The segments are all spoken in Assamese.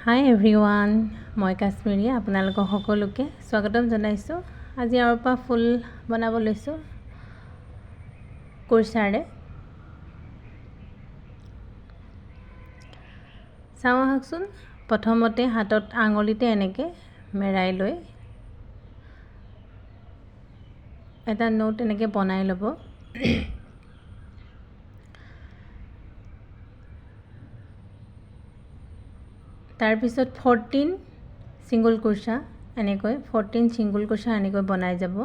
হাই এভৰিৱান, মই কাশ্মীৰী আপোনালোকক সকলোকে স্বাগতম জনাইছোঁ। আজি আৰু পৰা ফুল বনাব লৈছোঁ কুৰ্চাৰে। চাওঁ আহকচোন। প্ৰথমতে হাতত আঙুলিতে এনেকৈ মেৰাই লৈ এটা নোট এনেকৈ বনাই ল'ব। তাৰপিছত 14 ছিংগুল কুৰ্চা এনেকৈ 14 ছিংগুল কুৰ্চা এনেকৈ বনাই যাব।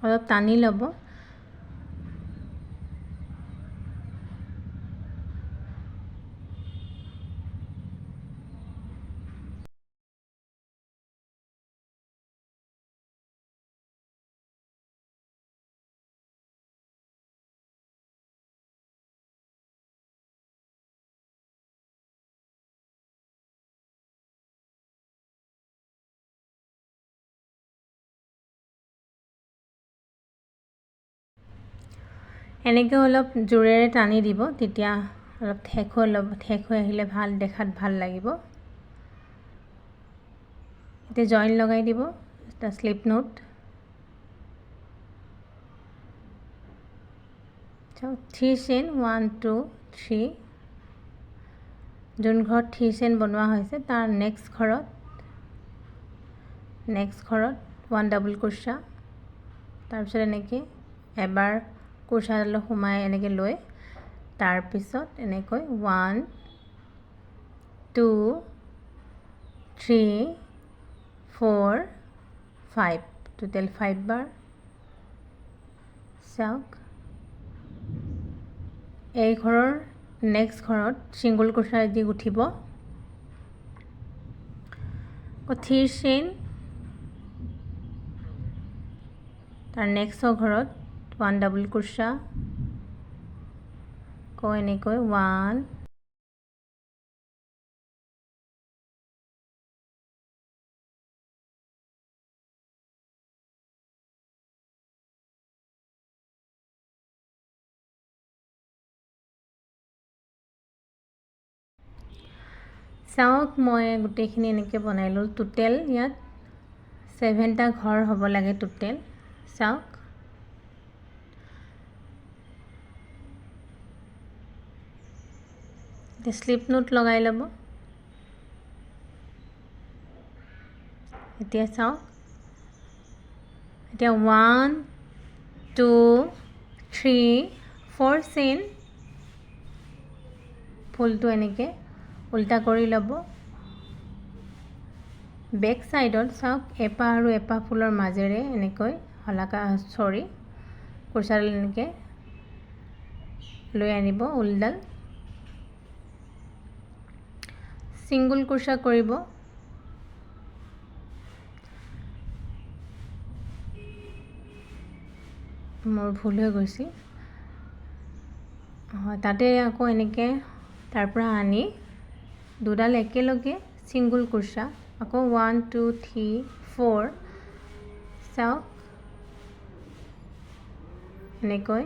অলপ টানি ল'ব। এনেকৈ অলপ জোৰেৰে টানি দিব, তেতিয়া অলপ ঠেক হৈ আহিলে ভাল, দেখাত ভাল লাগিব। এতিয়া জইন লগাই দিব, এটা স্লিপ নোট। 3 চেইন 1 2 3। যোন ঘৰত 3 চেইন বনোৱা হৈছে তাৰ নেক্সট ঘৰত 1 ডাবল কুৰ্চা। তাৰপিছত এনেকৈ এবাৰ কুৰ্চাডালত সোমাই এনেকৈ লৈ তাৰপিছত এনেকৈ 1 2 3 4 5 টোটেল 5 বাৰ। চাওক, এই ঘৰৰ নেক্সট ঘৰত ছিংগুল কুৰ্চা দি উঠিব। 3 চেইন, তাৰ নেক্সট ঘৰত 1 ডাবল কুৰ্চা, আকৌ এনেকৈ 1 চাওক, মই গোটেইখিনি এনেকৈ বনাই ল'লোঁ। টোটেল ইয়াত 7টা ঘৰ হ'ব লাগে টোটেল। চাওক, এতিয়া স্লিপ নোট লগাই ল'ব। এতিয়া চাওক, এতিয়া 1 2 3 4 চেইন ফুলটো এনেকৈ উল্টা কৰি ল'ব। বেক চাইডত চাওক, এপাহ আৰু এপাহ ফুলৰ মাজেৰে এনেকৈ কুৰ্চাডাল এনেকৈ লৈ আনিব। ঊলডাল ছিংগুল কুৰ্চা কৰিব। মোৰ ভুল হৈ গৈছিল। তাতে আকৌ এনেকৈ তাৰ পৰা আনি দুডাল একেলগে ছিংগুল কুৰ্চা, আকৌ 1 2 3 4। চাওক, এনেকৈ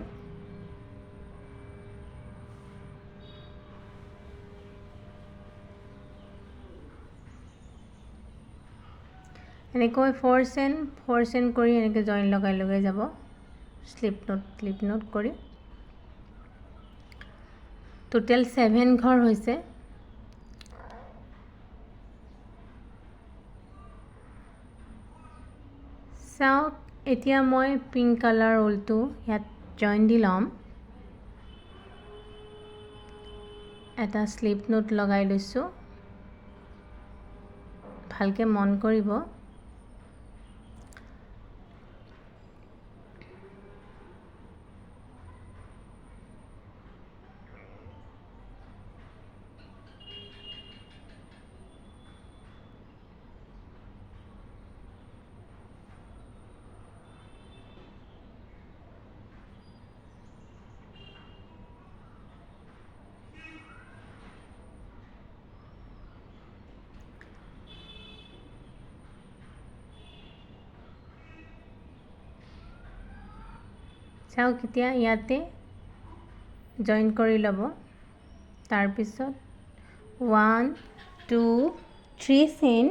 এনেকৈ 4 চেইন কৰি এনেকৈ জইন লগাই যাব। স্লিপ নোট কৰি টোটেল 7 ঘৰ হৈছে। চাওক, এতিয়া মই পিংক কালাৰ ঊলটো ইয়াত জইন দি ল'ম। এটা স্লিপ নোট লগাই লৈছোঁ। ভালকৈ মন কৰিব। চাওক এতিয়া ইয়াতে জইন কৰি ল'ব তাৰপিছত 1 2 3 চেইন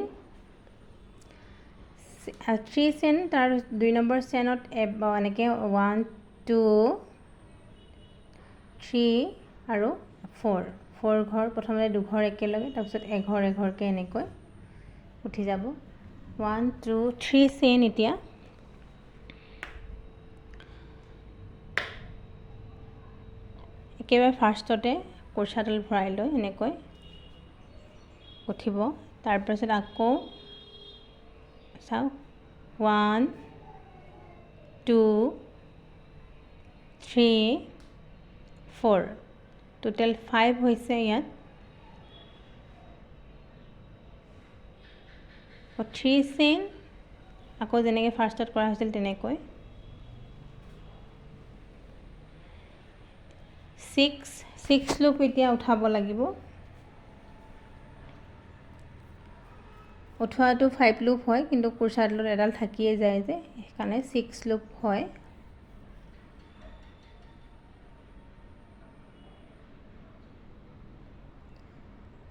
3 চেইন তাৰ 2 নম্বৰ চেইনত এনেকৈ 1 2 3 আৰু 4 ঘৰ প্ৰথমতে দুঘৰ একেলগে তাৰপিছত এঘৰ এঘৰকৈ এনেকৈ উঠি যাব 1 2 3 চেইন এতিয়া একেবাৰে ফাৰ্ষ্টতে কুৰ্চাডাল ভৰাই লৈ এনেকৈ উঠিব তাৰপিছত আকৌ চাওক 1 2 3 4 টোটেল 5 হৈছে ইয়াত 3 চেইন আকৌ যেনেকৈ ফাৰ্ষ্টত কৰা হৈছিল তেনেকৈ 6 লুপ এতিয়া উঠাব লাগিব উঠোৱাটো 5 লুপ হয় কিন্তু কুৰ্চাডালত এডাল থাকিয়ে যায় যে সেইকাৰণে 6 লুপ হয়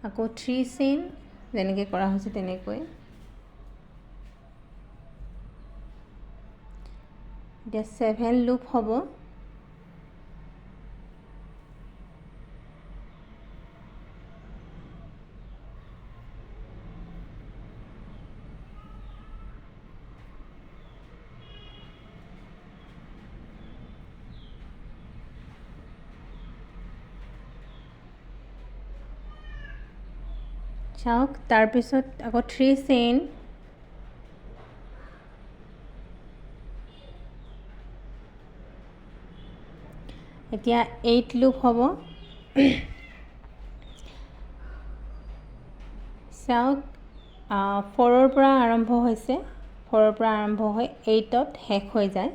আকৌ 3 চেইন যেনেকৈ কৰা হৈছে তেনেকৈ এতিয়া 7 লুপ হ'ব চাওক তাৰপিছত আকৌ 3 চেইন এতিয়া 8 লুপ হ'ব চাওক 4ৰ পৰা আৰম্ভ হৈছে 4ৰ পৰা আৰম্ভ হৈ 8ত শেষ হৈ যায়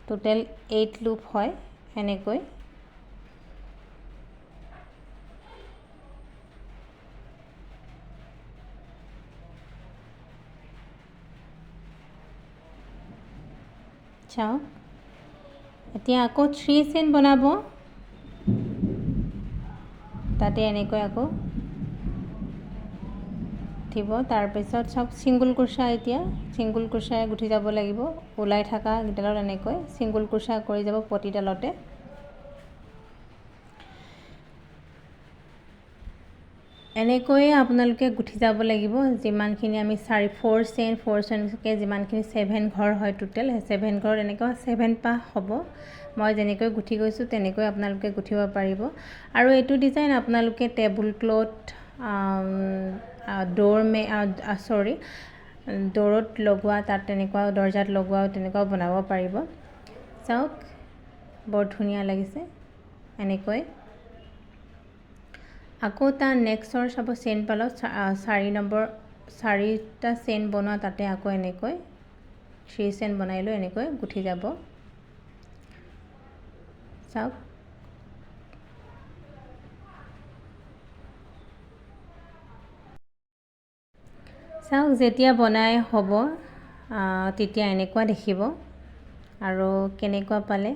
টোটেল 8 লুপ হয় এনেকৈ চাওক এতিয়া আকৌ 3 চেইন বনাব তাতে এনেকৈ আকৌ উঠিব তাৰপিছত চাওক ছিংগুল কুৰ্চা এতিয়া ছিংগুল কুৰ্চাৰে গুঠি যাব লাগিব ওলাই থকা গিডালত এনেকৈ ছিংগুল কুৰ্চা কৰি যাব প্ৰতিডালতে এনেকৈয়ে আপোনালোকে গুঠি যাব লাগিব যিমানখিনি আমি 4 চেইনকৈ যিমানখিনি 7 ঘৰ হয় টোটেল সেই 7 ঘৰত এনেকৈ 7 পাহ হ'ব মই যেনেকৈ গুঠি গৈছোঁ তেনেকৈ আপোনালোকে গুঠিব পাৰিব আৰু এইটো ডিজাইন আপোনালোকে টেবুল ক্লথ দৌৰত লগোৱা তাত তেনেকুৱা দৰ্জাত লগোৱাও তেনেকুৱাও বনাব পাৰিব চাওক বৰ ধুনীয়া লাগিছে এনেকৈ আকৌ তাৰ নেক্সটৰ চাব চেইন পালত 4টা চেইন বনোৱা তাতে আকৌ এনেকৈ 3 চেইন বনাই লৈ এনেকৈ গুঠি যাব চাওক যেতিয়া বনাই হ'ব তেতিয়া এনেকুৱা দেখিব আৰু কেনেকুৱা পালে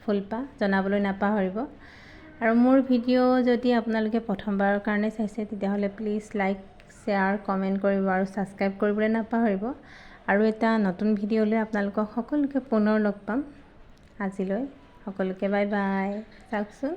ফুলপাহ জনাবলৈ নাপাহৰিব আৰু মোৰ ভিডিঅ' যদি আপোনালোকে প্ৰথমবাৰৰ কাৰণে চাইছে তেতিয়াহ'লে প্লিজ লাইক শ্বেয়াৰ কমেণ্ট কৰিব আৰু ছাবস্ক্ৰাইব কৰিবলৈ নাপাহৰিব আৰু এটা নতুন ভিডিঅ' লৈ আপোনালোকক সকলোকে পুনৰ লগ পাম আজিলৈ সকলোকে বাই বাই চাওকচোন